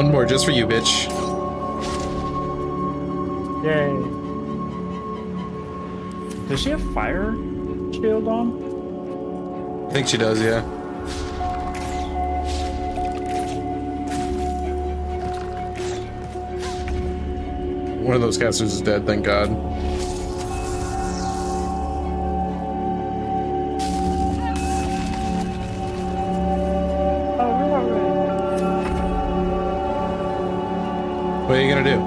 One more just for you, bitch. Yay. Does she have fire shield on? I think she does, yeah. One of those casters is dead, thank God. What are you gonna do?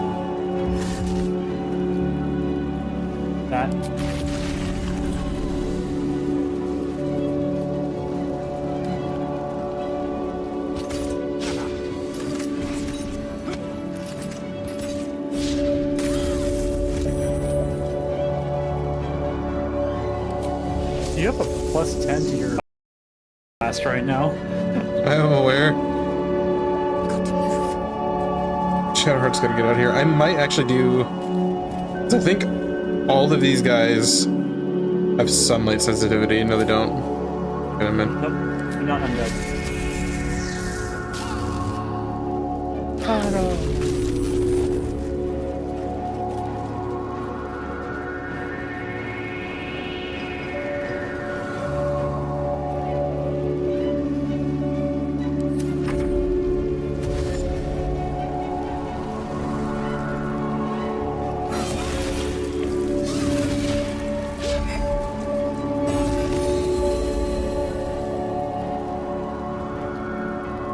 That. You have a +10 to your blast right now. I'm aware. Shadowheart's gotta get out of here. I might actually do... I think all of these guys have sunlight sensitivity. No, they don't. Get them in. Nope, you're not undead. Oh no.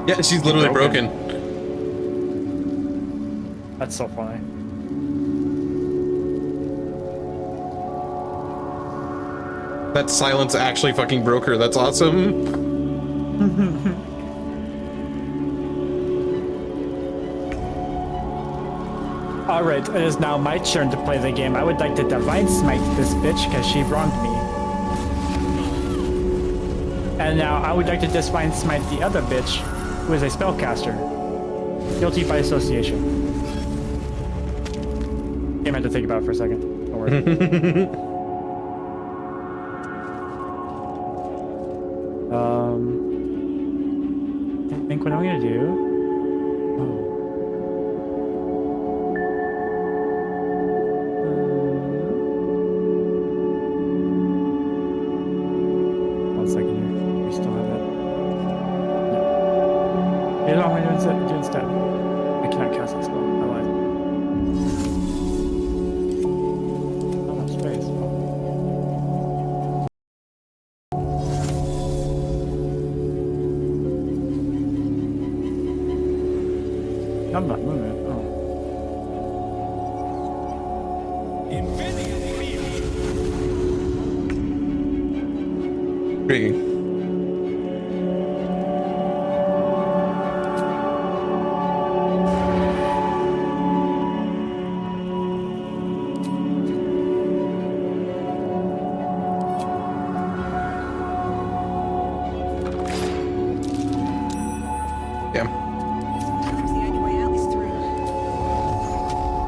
Yeah, she's literally broken. That's so funny. That silence actually fucking broke her. That's awesome. Alright, it is now my turn to play the game. I would like to Divine Smite this bitch because she wronged me. And now I would like to Divine Smite the other bitch, who is a spellcaster. Guilty by association. Game had to think about it for a second. Don't worry. I think what I'm gonna do. Oh. One second here. We still have that. No. Here's what I'm gonna do instead. I cannot cast that spell. I lied. Not enough space. I'm not moving. Oh. Intriguing. Damn. The only way out is through.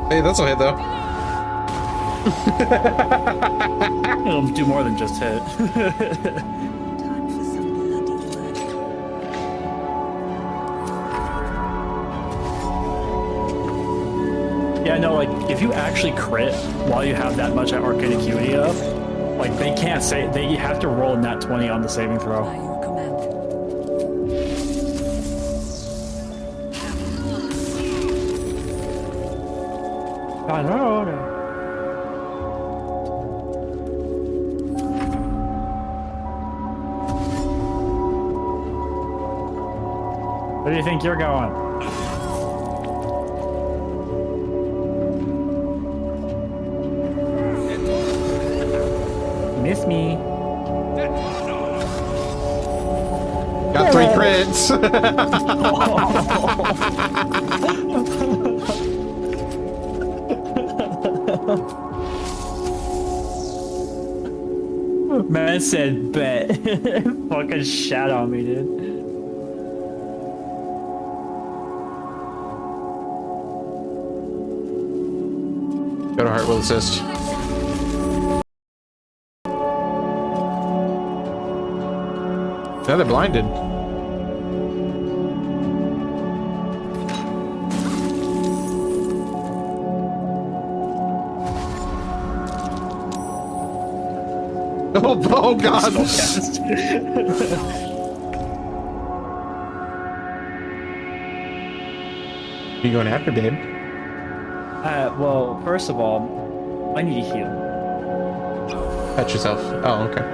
Hey, that's a hit though. It'll do more than just hit. Time for some bloody work. Yeah, no, like, if you actually crit while you have that much Arcane Acuity up, like, they can't say, they have to roll a nat 20 on the saving throw. By your command. I know. Where do you think you're going? You miss me. Got 3 crits. Man said bet. Fucking shat on me, dude. Shadowheart will assist. Now they're blinded. Oh god. Spellcast. Who you going after, babe? Well, first of all, I need to heal. Touch yourself. Oh, okay.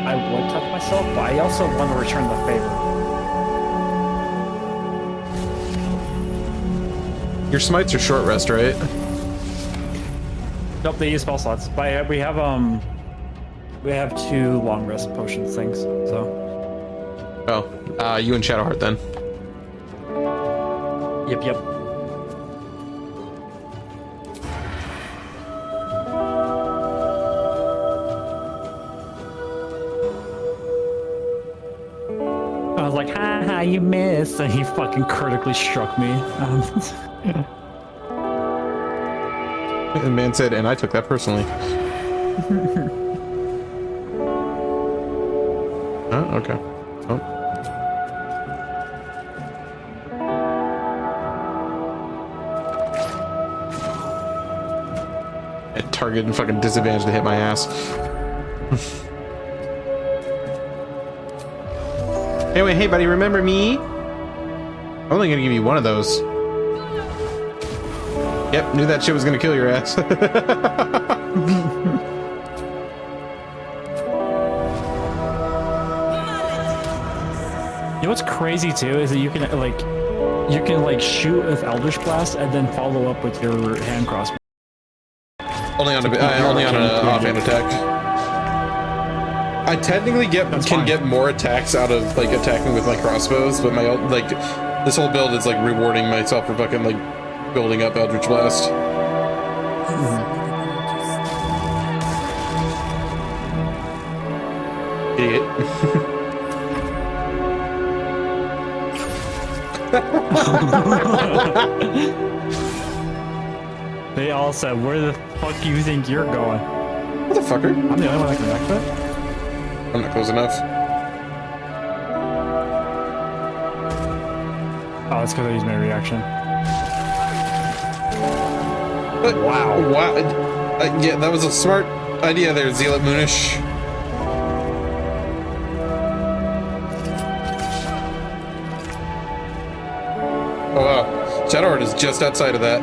I would touch myself, but I also want to return the favor. Your smites are short rest, right? Nope, they use spell slots. But we have 2 long rest potion things. So Oh, you and Shadowheart then. yep. I was like, ha, you missed, and he fucking critically struck me. And man said, and I took that personally. Oh, okay. Oh. A target and fucking disadvantage to hit my ass. Anyway, hey buddy, remember me? I'm only gonna give you one of those. Yep, knew that shit was gonna kill your ass. You know what's crazy too is that you can like shoot with Eldritch Blast and then follow up with your hand crossbow. only on an offhand attack. I technically can get more attacks out of like attacking with my crossbows, but my like this whole build is like rewarding myself for fucking like building up Eldritch Blast. Idiot. They all said, "Where the fuck do you think you're going?" Motherfucker. I'm the only one that can react to it. I'm not close enough. Oh, it's because I used my reaction. But, Wow. Wow. Yeah, that was a smart idea there, Zealot Moonish. Oh wow. Shadowheart is just outside of that.